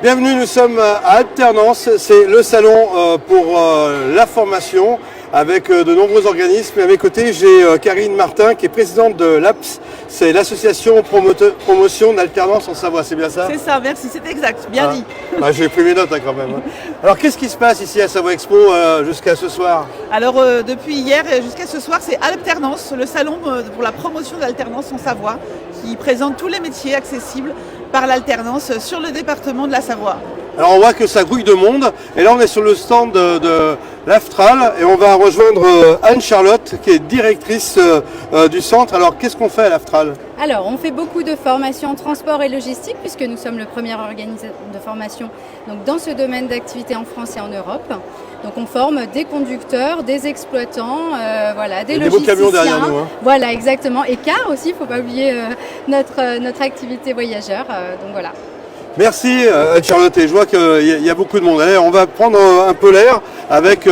Bienvenue, nous sommes à Alternance, c'est le salon pour la formation avec de nombreux organismes. Et à mes côtés, j'ai Karine Martin qui est présidente de l'APS, c'est l'association promotion d'alternance en Savoie, c'est bien ça? C'est ça, merci, c'est exact, bien dit. J'ai pris mes notes quand même. Alors qu'est-ce qui se passe ici à Savoie Expo jusqu'à ce soir? Alors depuis hier jusqu'à ce soir, c'est Alternance, le salon pour la promotion de l'alternance en Savoie, qui présente tous les métiers accessibles par l'alternance sur le département de la Savoie. Alors on voit que ça grouille de monde et là on est sur le stand de l'Aftral et on va rejoindre Anne-Charlotte qui est directrice du centre. Alors qu'est-ce qu'on fait à l'Aftral? Alors on fait beaucoup de formations en transport et logistique puisque nous sommes le premier organisme de formation donc, dans ce domaine d'activité en France et en Europe. Donc on forme des conducteurs, des exploitants, des logisticiens. Des beaux camions derrière nous. Voilà, exactement. Et car aussi, il ne faut pas oublier notre activité voyageur. Donc voilà. Merci Charlotte, et je vois qu'il y a beaucoup de monde. Allez, on va prendre un peu l'air avec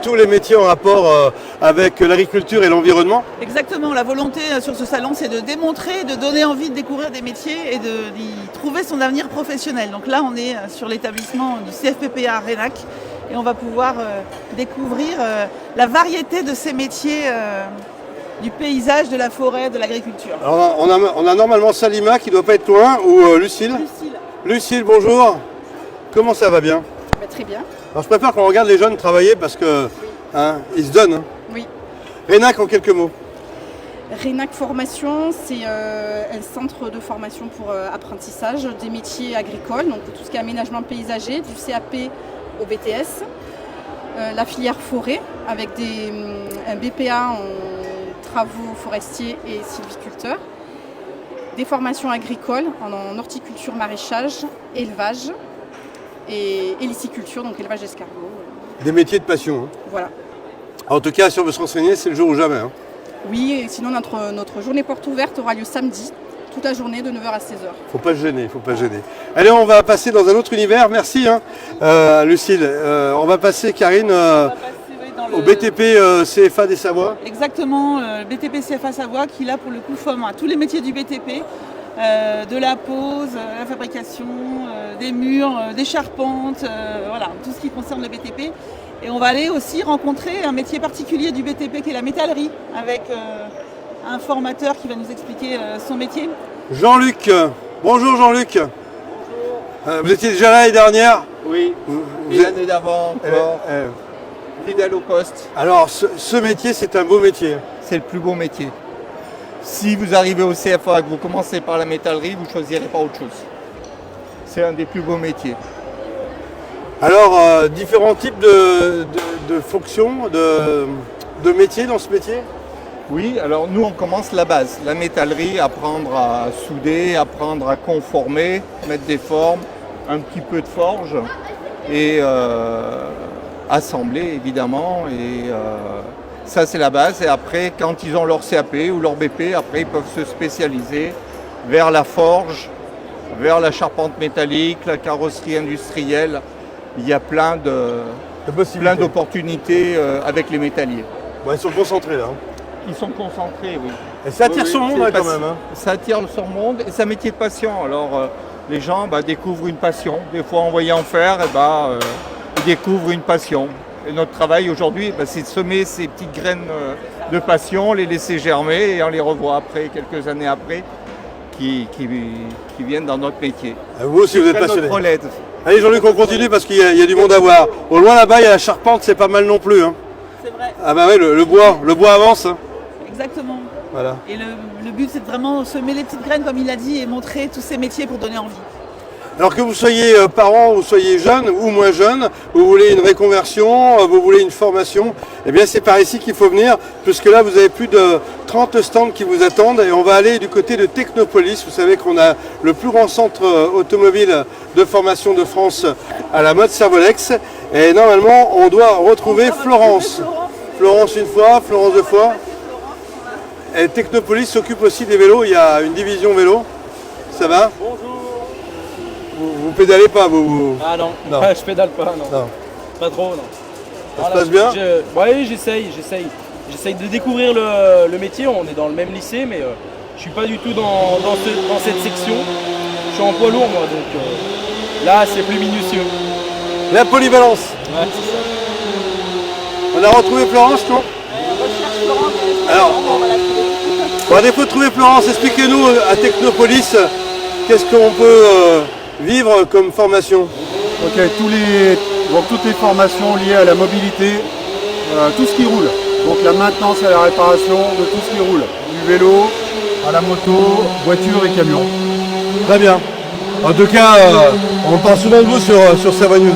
tous les métiers en rapport avec l'agriculture et l'environnement. Exactement, la volonté sur ce salon c'est de démontrer, de donner envie de découvrir des métiers et d'y trouver son avenir professionnel. Donc là on est sur l'établissement du CFPPA Renac et on va pouvoir découvrir la variété de ces métiers du paysage, de la forêt, de l'agriculture. Alors on a normalement Salima qui ne doit pas être loin, ou Lucille. Lucille, bonjour. Comment ça va bien? Très bien. Alors je préfère qu'on regarde les jeunes travailler parce que ils se donnent. Oui. Renac en quelques mots. Renac Formation, c'est un centre de formation pour apprentissage des métiers agricoles, donc tout ce qui est aménagement paysager, du CAP au BTS, la filière forêt avec un BPA en travaux forestiers et sylviculteurs, des formations agricoles en horticulture, maraîchage, élevage et liciculture, donc élevage d'escargots. Des métiers de passion. Voilà. En tout cas, si on veut se renseigner, c'est le jour ou jamais. Oui, et sinon notre journée porte ouverte aura lieu samedi, toute la journée de 9h à 16h. Faut pas se gêner, faut pas se gêner. Allez, on va passer dans un autre univers. Merci, Lucille. On va passer, Karine, au BTP CFA des Savoies. Exactement, le BTP CFA Savoie qui là pour le coup forme à tous les métiers du BTP, de la pose, la fabrication, des murs, des charpentes, voilà, tout ce qui concerne le BTP. Et on va aller aussi rencontrer un métier particulier du BTP qui est la métallerie, avec un formateur qui va nous expliquer son métier. Jean-Luc, bonjour Jean-Luc. Bonjour. Vous étiez déjà là l'année dernière? Oui, et l'année d'avant encore, fidèle au poste. Alors ce métier, c'est un beau métier. C'est le plus beau métier. Si vous arrivez au CFA et que vous commencez par la métallerie, vous ne choisirez pas autre chose. C'est un des plus beaux métiers. Alors, différents types de fonctions, de métiers dans ce métier? Oui, alors nous on commence la base, la métallerie, apprendre à souder, apprendre à conformer, mettre des formes, un petit peu de forge et assembler évidemment. Et ça c'est la base. Et après, quand ils ont leur CAP ou leur BP, après ils peuvent se spécialiser vers la forge, vers la charpente métallique, la carrosserie industrielle. Il y a plein d'opportunités avec les métalliers. Bon, ils sont concentrés là. Ils sont concentrés, oui. Et ça attire son monde quand même. Ça attire son monde et c'est un métier de passion. Alors les gens découvrent une passion. Des fois en voyant faire, ils découvrent une passion. Et notre travail aujourd'hui, c'est de semer ces petites graines de passion, les laisser germer et on les revoit après, quelques années après, qui viennent dans notre métier. Et vous aussi, vous êtes passionné. Relais. Allez Jean-Luc, on continue parce qu'il y a du monde à voir. Au loin là-bas, il y a la charpente, c'est pas mal non plus. C'est vrai. Ah bah oui, le bois avance. Exactement. Voilà. Et le but c'est de vraiment semer les petites graines comme il a dit et montrer tous ces métiers pour donner envie. Alors que vous soyez parent, vous soyez jeune ou moins jeune, vous voulez une réconversion, vous voulez une formation, eh bien c'est par ici qu'il faut venir, puisque là vous avez plus de 30 stands qui vous attendent et on va aller du côté de Technopolis. Vous savez qu'on a le plus grand centre automobile de formation de France à la mode Servolex et normalement on doit retrouver Florence. Florence une fois, Florence deux fois. Et Technopolis s'occupe aussi des vélos, il y a une division vélo. Ça va? Bonjour. Vous pédalez pas, vous? Ah non, non. Je pédale pas, non. Pas trop, non. Ça se passe bien? Oui, j'essaye. J'essaye de découvrir le métier, on est dans le même lycée, mais je suis pas du tout dans cette section. Je suis en poids lourd moi, donc Là, c'est plus minutieux. La polyvalence. Ouais, c'est ça. On a retrouvé Florence, non? Recherche Florence. Alors, Voilà. bon, à défaut de trouver Florence, expliquez-nous à Technopolis qu'est-ce qu'on peut vivre comme formation. Ok, toutes les formations liées à la mobilité, tout ce qui roule. Donc la maintenance et la réparation de tout ce qui roule. Du vélo, à la moto, voiture et camion. Très bien. En tout cas, on parle souvent de vous sur Savoie News.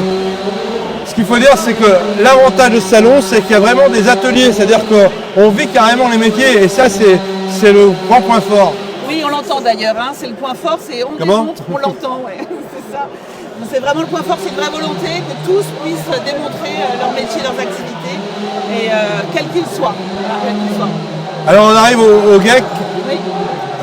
Ce qu'il faut dire, c'est que l'avantage de ce salon, c'est qu'il y a vraiment des ateliers, c'est-à-dire qu'on vit carrément les métiers et ça, c'est le grand point fort. Oui, on l'entend d'ailleurs, hein. C'est le point fort, c'est on Comment démontre, on l'entend, ouais. C'est ça. Donc, c'est vraiment le point fort, c'est une vraie volonté que tous puissent démontrer leur métier, leurs activités, et quels qu'ils soient. Voilà, quels qu'ils soient. Alors on arrive au GEC, Oui,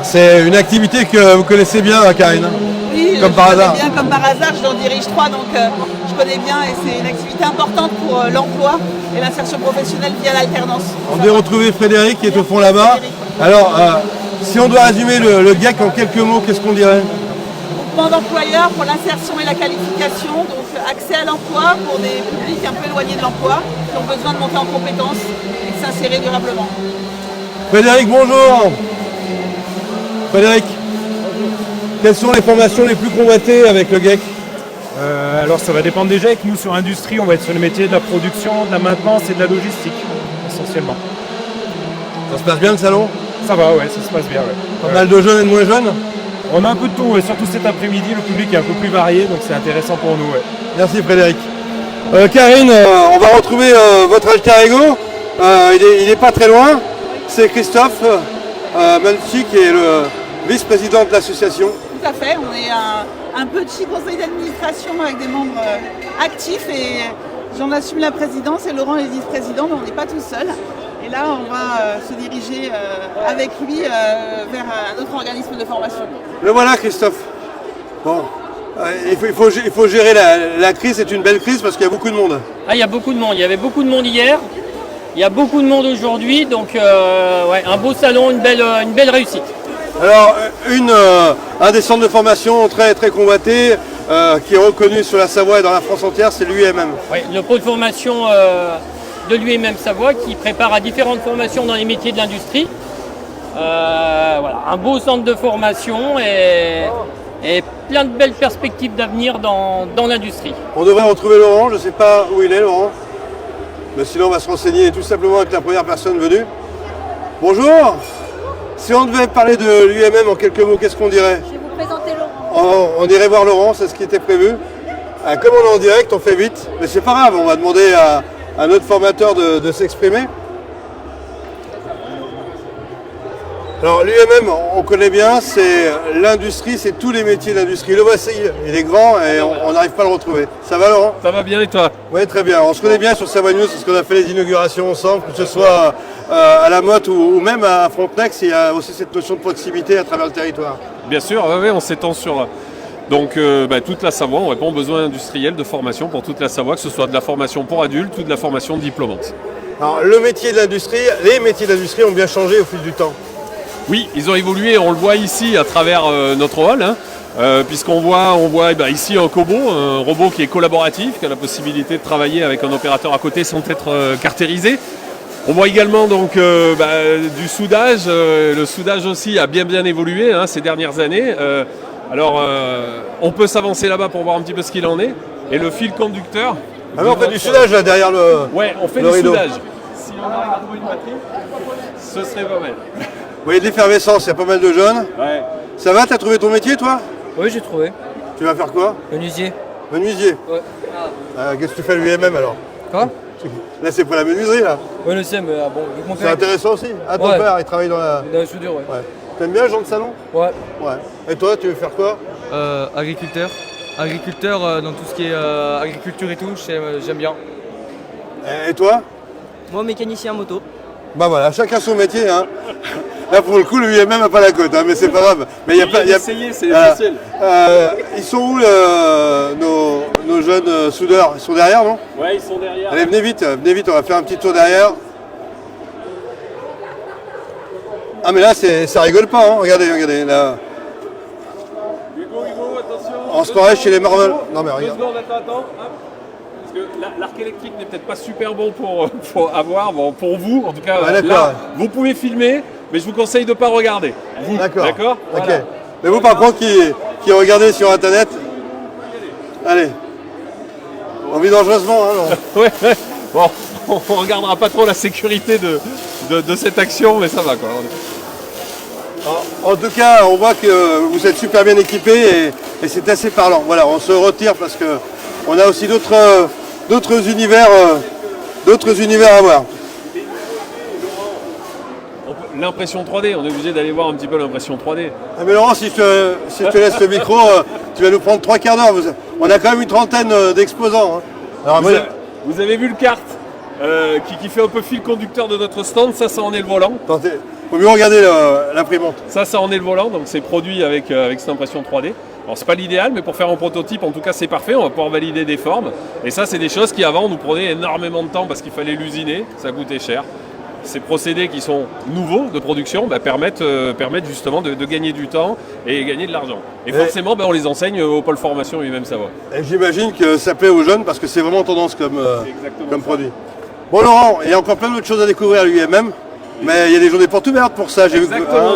c'est une activité que vous connaissez bien, Karine. oui, Comme je par connais hasard. bien, comme par hasard, je en dirige 3, donc je connais bien et c'est une activité importante pour l'emploi et l'insertion professionnelle via l'alternance. On doit retrouver Frédéric qui est au fond là-bas. Alors, si on doit résumer le GEC en quelques mots, qu'est-ce qu'on dirait? Groupement d'employeurs pour l'insertion et la qualification, donc accès à l'emploi pour des publics un peu éloignés de l'emploi qui ont besoin de monter en compétences et de s'insérer durablement. Frédéric, bonjour. Frédéric, quelles sont les formations les plus convoitées avec le GEC? Alors ça va dépendre des GEC. Nous sur industrie, on va être sur le métier de la production, de la maintenance et de la logistique, essentiellement. Ça se passe bien le salon? Ça va, ouais, ça se passe bien. Ouais. Pas mal de jeunes et de moins jeunes? On a un peu de tout, et surtout cet après-midi, le public est un peu plus varié, donc c'est intéressant pour nous. Ouais. Merci Frédéric. Karine, on va retrouver votre alter ego. Il n'est pas très loin. C'est Christophe Manchi qui est le vice-président de l'association. Tout à fait, on est un petit conseil d'administration avec des membres actifs et j'en assume la présidence et Laurent est vice-président, mais on n'est pas tout seul. Et là, on va se diriger avec lui vers un autre organisme de formation. Le voilà Christophe. Bon, il faut gérer la crise, c'est une belle crise parce qu'il y a beaucoup de monde. Ah, il y a beaucoup de monde. Il y avait beaucoup de monde hier. Il y a beaucoup de monde aujourd'hui. Donc, ouais, un beau salon, une belle réussite. Alors, un des centres de formation très, très convoité, qui est reconnu sur la Savoie et dans la France entière, c'est l'UMM. Oui, le pôle formation de l'UMM Savoie qui prépare à différentes formations dans les métiers de l'industrie. Voilà, un beau centre de formation et plein de belles perspectives d'avenir dans l'industrie. On devrait retrouver Laurent, je ne sais pas où il est Laurent, mais sinon on va se renseigner tout simplement avec la première personne venue. Bonjour. Si on devait parler de l'UMM en quelques mots, qu'est-ce qu'on dirait? Je vais vous présenter Laurent. On irait voir Laurent, c'est ce qui était prévu. Comme on est en direct, on fait vite, mais c'est pas grave, on va demander à notre formateur de s'exprimer. Alors l'UMM, on connaît bien, c'est l'industrie, c'est tous les métiers d'industrie. Le voici, il est grand et on n'arrive pas à le retrouver. Ça va Laurent? Ça va bien et toi? Oui, très bien. On se connaît bien sur Savoie News parce qu'on a fait les inaugurations ensemble, que ce soit à la Motte ou même à Frontenex. Il y a aussi cette notion de proximité à travers le territoire. Bien sûr, on s'étend sur donc, toute la Savoie. On répond aux besoins industriels de formation pour toute la Savoie, que ce soit de la formation pour adultes ou de la formation diplômante. Alors le métier de l'industrie, les métiers d'industrie ont bien changé au fil du temps. Oui, ils ont évolué, on le voit ici à travers notre hall, puisqu'on voit ici un Kobo, un robot qui est collaboratif, qui a la possibilité de travailler avec un opérateur à côté sans être caractérisé. On voit également donc du soudage. Le soudage aussi a bien évolué ces dernières années. On peut s'avancer là-bas pour voir un petit peu ce qu'il en est. Et le fil conducteur. Ah mais on fait du soudage là derrière le. Ouais, on fait le du rideau. soudage. Si on arrive à trouver une batterie, ce serait pas mal. Vous voyez de l'effervescence, il y a pas mal de jeunes. Ouais. Ça va, t'as trouvé ton métier toi? Oui, j'ai trouvé. Tu vas faire quoi? Menuisier. Menuisier. Ouais. Qu'est-ce que tu fais à l'UMM alors? Quoi? Là c'est pour la menuiserie là. Ouais, le sais, mais bon, vu que mon C'est père. intéressant aussi. Ah ton Ouais. père il travaille dans la. Dans la soudure, ouais. Ouais. T'aimes bien le genre de salon? Ouais. Ouais. Et toi tu veux faire quoi? Agriculteur. Agriculteur dans tout ce qui est agriculture et tout, j'aime bien. Et toi? Moi, mécanicien moto. Bah voilà, chacun son métier. Hein. Là pour le coup, le UMM n'a pas la cote, mais c'est pas grave. Mais il y a pas. Essayer, c'est essentiel. Ils sont où nos jeunes soudeurs? Ils sont derrière, non? Ouais, ils sont derrière. Allez, venez vite, on va faire un petit tour derrière. Ah mais là, ça rigole pas, hein. Regardez, là. Hugo, attention. On se croirait chez les Marvel. Non mais regarde. 2 secondes, attends. Hop. Parce que l'arc électrique n'est peut-être pas super bon pour avoir, bon, pour vous en tout cas. Ah, là, vous pouvez filmer, mais je vous conseille de ne pas regarder. Vous, D'accord. D'accord. Ok. Voilà. Mais vous par contre qui regardez sur internet, allez. On vit dangereusement, hein, non. Ouais. Bon, on regardera pas trop la sécurité de cette action, mais ça va quoi. En tout cas, on voit que vous êtes super bien équipés et c'est assez parlant. Voilà, on se retire parce que on a aussi d'autres univers à voir. L'impression 3D, on est obligé d'aller voir un petit peu l'impression 3D. Ah mais Laurent, si je te laisse le micro, tu vas nous prendre 3 quarts d'heure. On a quand même une trentaine d'exposants. Hein. Alors, vous avez vu le kart qui fait un peu fil conducteur de notre stand, ça en est le volant. Attendez, faut mieux regarder l'imprimante. Ça en est le volant, donc c'est produit avec cette impression 3D. Alors c'est pas l'idéal, mais pour faire un prototype, en tout cas c'est parfait, on va pouvoir valider des formes. Et ça c'est des choses qui avant nous prenaient énormément de temps parce qu'il fallait l'usiner, ça coûtait cher. Ces procédés qui sont nouveaux de production permettent justement de gagner du temps et gagner de l'argent. Et forcément, on les enseigne au pôle formation UMM Savoie. Et j'imagine que ça plaît aux jeunes parce que c'est vraiment tendance comme produit. Bon Laurent, il y a encore plein d'autres choses à découvrir à l'UMM, mais il y a des journées portes ouvertes pour ça. J'ai vu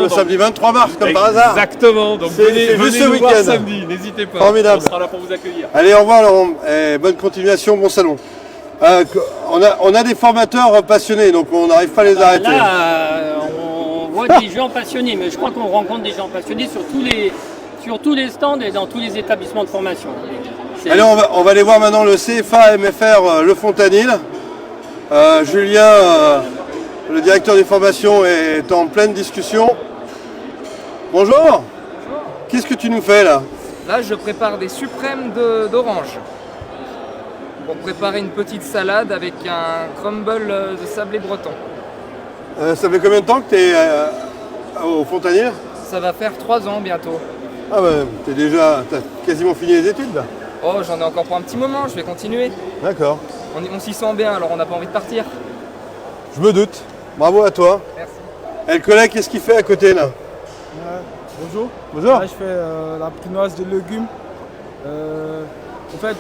le samedi 23 mars, comme par hasard. Exactement, donc venez nous voir samedi, n'hésitez pas. Formidable. On sera là pour vous accueillir. Allez, au revoir Laurent, et bonne continuation, bon salon. On a des formateurs passionnés, donc on n'arrive pas à les arrêter. Là, on voit des gens passionnés, mais je crois qu'on rencontre des gens passionnés sur tous les stands et dans tous les établissements de formation. Allez, on va aller voir maintenant le CFA MFR Le Fontanil. Julien, le directeur des formations, est en pleine discussion. Bonjour. Qu'est-ce que tu nous fais là? Là, je prépare des suprêmes d'orange. Pour préparer une petite salade avec un crumble de sablé breton. Ça fait combien de temps que tu es au Fontanil? Ça va faire 3 ans bientôt. Ah t'as quasiment fini les études là? Oh, j'en ai encore pour un petit moment, je vais continuer. D'accord. On s'y sent bien, alors on n'a pas envie de partir. Je me doute. Bravo à toi. Merci. Et le collègue, qu'est-ce qu'il fait à côté là? Bonjour. Bonjour. Là, je fais la prinoise de légumes. En fait,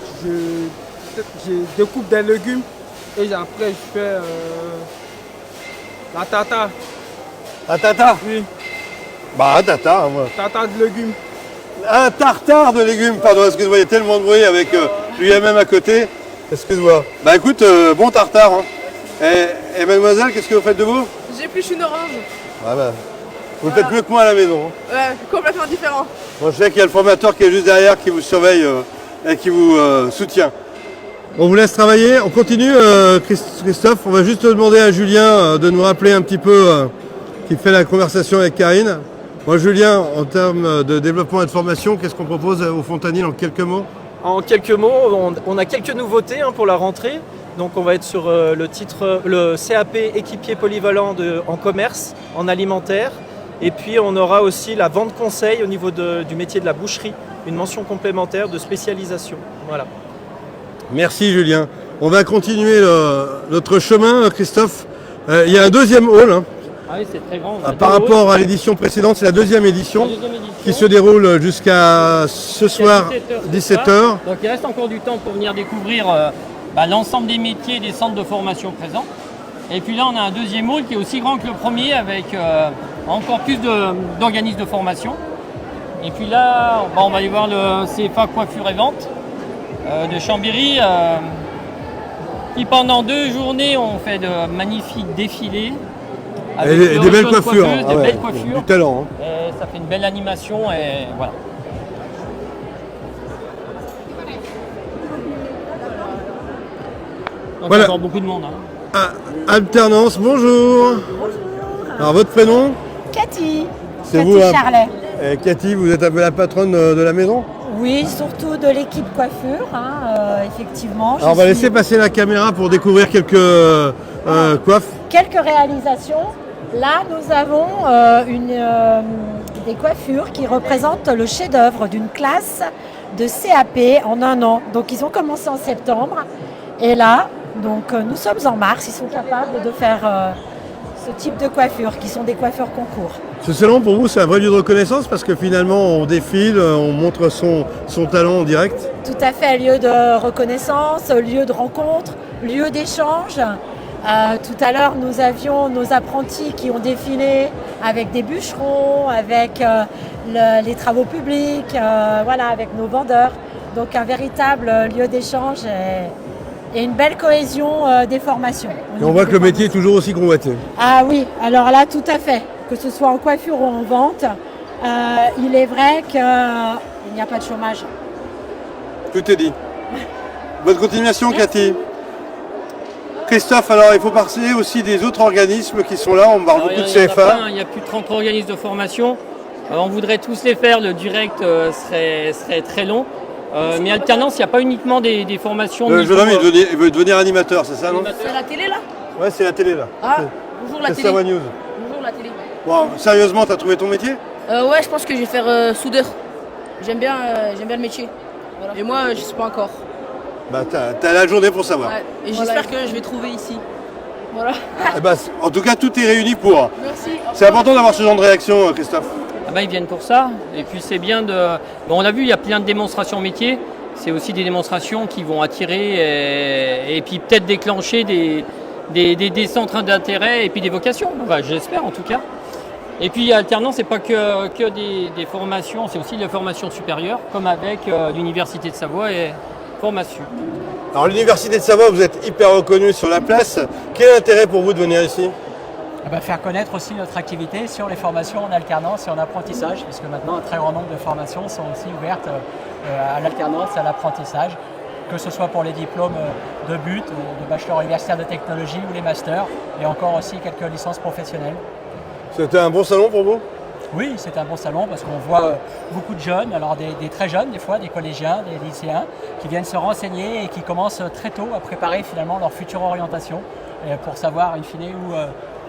je découpe des légumes et après je fais la tata. La tata? Oui. Bah, tata, moi. Tata de légumes. Un tartare de légumes, pardon, excuse-moi, il y a tellement de bruit avec l'UMM à côté. Excuse-moi. Bah écoute, bon tartare. Hein. Et mademoiselle, qu'est-ce que vous faites de vous? J'épluche une orange. Ah bah, vous faites mieux que moi à la maison. Hein. Ouais, complètement différent. Bon, je sais qu'il y a le formateur qui est juste derrière, qui vous surveille et qui vous soutient. On vous laisse travailler, on continue Christophe, on va juste demander à Julien de nous rappeler un petit peu qui fait la conversation avec Karine. Moi Julien, en termes de développement et de formation, qu'est-ce qu'on propose au Fontanil en quelques mots? En quelques mots, on a quelques nouveautés pour la rentrée. Donc on va être sur le CAP équipier polyvalent en commerce, en alimentaire. Et puis on aura aussi la vente conseil au niveau du métier de la boucherie, une mention complémentaire de spécialisation. Voilà. Merci Julien. On va continuer notre chemin, Christophe. Il y a un deuxième hall. Hein. Ah oui, c'est très grand. Par rapport à l'édition précédente, c'est la deuxième édition qui se déroule jusqu'à ce soir, 17h. Donc il reste encore du temps pour venir découvrir l'ensemble des métiers et des centres de formation présents. Et puis là, on a un deuxième hall qui est aussi grand que le premier avec encore plus d'organismes de formation. Et puis là, on va aller voir le CFA Coiffure et Vente de Chambéry, qui pendant 2 journées ont fait de magnifiques défilés. Avec des belles coiffures. Des belles coiffures. Du talent. Hein. Et ça fait une belle animation et voilà. Donc voilà. il y a encore beaucoup de monde. Hein. Alternance, bonjour. Alors votre prénom? Cathy. C'est Cathy vous, Charlet. Cathy, vous êtes un peu la patronne de la maison? Oui, surtout de l'équipe coiffure, effectivement. Alors on va laisser passer la caméra pour découvrir quelques coiffes. Quelques réalisations. Là, nous avons des coiffures qui représentent le chef-d'œuvre d'une classe de CAP en 1 an. Donc ils ont commencé en septembre. Et là, nous sommes en mars. Ils sont capables de faire ce type de coiffures qui sont des coiffeurs concours. Ce salon pour vous c'est un vrai lieu de reconnaissance parce que finalement on défile, on montre son talent en direct. Tout à fait, lieu de reconnaissance, lieu de rencontre, lieu d'échange. Tout à l'heure, nous avions nos apprentis qui ont défilé avec des bûcherons, avec les travaux publics, voilà, avec nos vendeurs. Donc un véritable lieu d'échange et une belle cohésion des formations. Et on voit que le métier est toujours aussi convoité. Ah oui, alors là, tout à fait. Que ce soit en coiffure ou en vente, il est vrai qu'il n'y a pas de chômage. Tout est dit. Bonne continuation, Cathy. Christophe, alors il faut parler aussi des autres organismes qui sont là, on parle beaucoup de CFA. Il y a plus de 30 organismes de formation. On voudrait tous les faire, le direct serait très long. Mais alternance, il n'y a pas uniquement des formations. Le jeune homme, il veut devenir animateur, c'est ça, non? C'est la télé là? Ouais, c'est la télé là. Ah, bonjour la télé. C'est Savoie News. Bonjour la télé. Bon, sérieusement, t'as trouvé ton métier? Ouais, je pense que je vais faire soudeur. J'aime bien le métier. Voilà. Et moi, je ne sais pas encore. Bah, t'as la journée pour savoir. Ouais. Et j'espère que je vais trouver ici. Voilà. Eh ben, en tout cas, tout est réuni pour. Merci. C'est important d'avoir ce genre de réaction, Christophe. Ah bah, ils viennent pour ça. Et puis c'est bien de. Bon, on a vu, il y a plein de démonstrations métiers. C'est aussi des démonstrations qui vont attirer et puis peut-être déclencher des centres d'intérêt et puis des vocations. Enfin, j'espère en tout cas. Et puis alternance, c'est pas que des formations, c'est aussi de la formation supérieure, comme avec l'Université de Savoie et formation. Alors l'Université de Savoie, vous êtes hyper reconnu sur la place. Quel est l'intérêt pour vous de venir ici? Faire connaître aussi notre activité sur les formations en alternance et en apprentissage, puisque maintenant un très grand nombre de formations sont aussi ouvertes à l'alternance et à l'apprentissage, que ce soit pour les diplômes de but, de bachelor universitaire de technologie ou les masters, et encore aussi quelques licences professionnelles. C'était un bon salon pour vous? Oui, c'est un bon salon parce qu'on voit beaucoup de jeunes, alors des très jeunes des fois, des collégiens, des lycéens, qui viennent se renseigner et qui commencent très tôt à préparer finalement leur future orientation pour savoir in fine où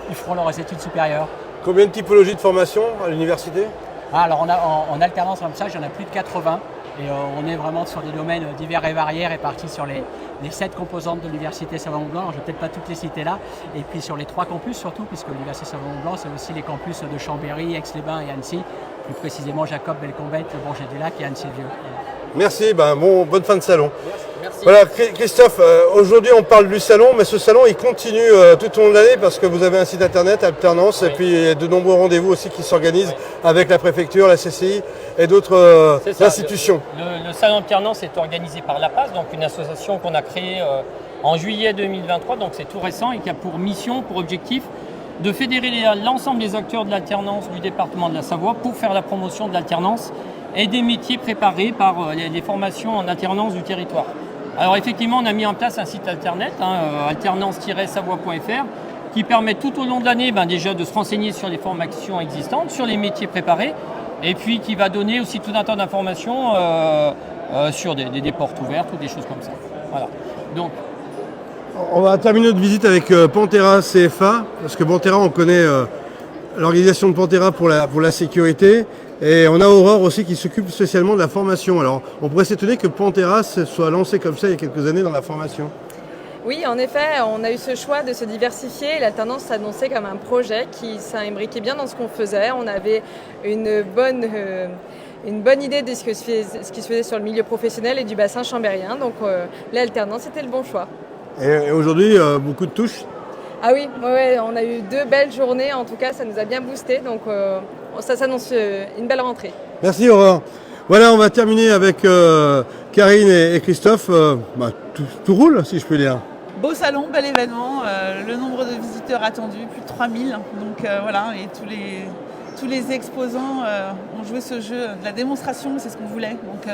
ils feront leurs études supérieures. Combien de typologies de formation à l'université? Alors on a, en alternance comme ça, il y en a plus de 80 et on est vraiment sur des domaines divers et variés répartis sur les 7 composantes de l'Université Savoie-Mont-Blanc. Je ne vais peut-être pas toutes les citer là. Et puis sur les 3 campus surtout, puisque l'Université Savoie-Mont-Blanc, c'est aussi les campus de Chambéry, Aix-les-Bains et Annecy, plus précisément Jacob, Belcombette, le Bourget-du-Lac et Annecy-le-Vieux. Merci, bonne fin de salon. Merci. Voilà, Christophe, aujourd'hui on parle du salon, mais ce salon il continue tout au long de l'année parce que vous avez un site internet, Alternance, et puis il y a de nombreux rendez-vous aussi qui s'organisent avec la préfecture, la CCI et d'autres institutions. Le salon Alternance est organisé par l'APAS, donc une association qu'on a créée en juillet 2023, donc c'est tout récent et qui a pour mission, pour objectif, de fédérer l'ensemble des acteurs de l'alternance du département de la Savoie pour faire la promotion de l'alternance et des métiers préparés par les formations en alternance du territoire. Alors effectivement, on a mis en place un site internet, alternance-savoie.fr, qui permet tout au long de l'année déjà de se renseigner sur les formations existantes, sur les métiers préparés, et puis qui va donner aussi tout un tas d'informations sur des portes ouvertes ou des choses comme ça. Voilà. Donc, on va terminer notre visite avec Pantera CFA, parce que Pantera, on connaît l'organisation de Pantera pour la sécurité. Et on a Aurore aussi qui s'occupe spécialement de la formation. Alors, on pourrait s'étonner que Pantera soit lancé comme ça il y a quelques années dans la formation. Oui, en effet, on a eu ce choix de se diversifier. L'alternance s'annonçait comme un projet qui s'imbriquait bien dans ce qu'on faisait. On avait une bonne idée de ce qui se faisait sur le milieu professionnel et du bassin chambérien. Donc l'alternance était le bon choix. Et aujourd'hui, beaucoup de touches? Ah oui, ouais, on a eu 2 belles journées. En tout cas, ça nous a bien boosté. Donc ça s'annonce une belle rentrée. Merci Aurore. Voilà, on va terminer avec Karine et Christophe. Tout roule, si je peux dire. Beau salon, bel événement. Le nombre de visiteurs attendu, plus de 3000. Donc voilà, et tous les exposants ont joué ce jeu de la démonstration, c'est ce qu'on voulait. Donc,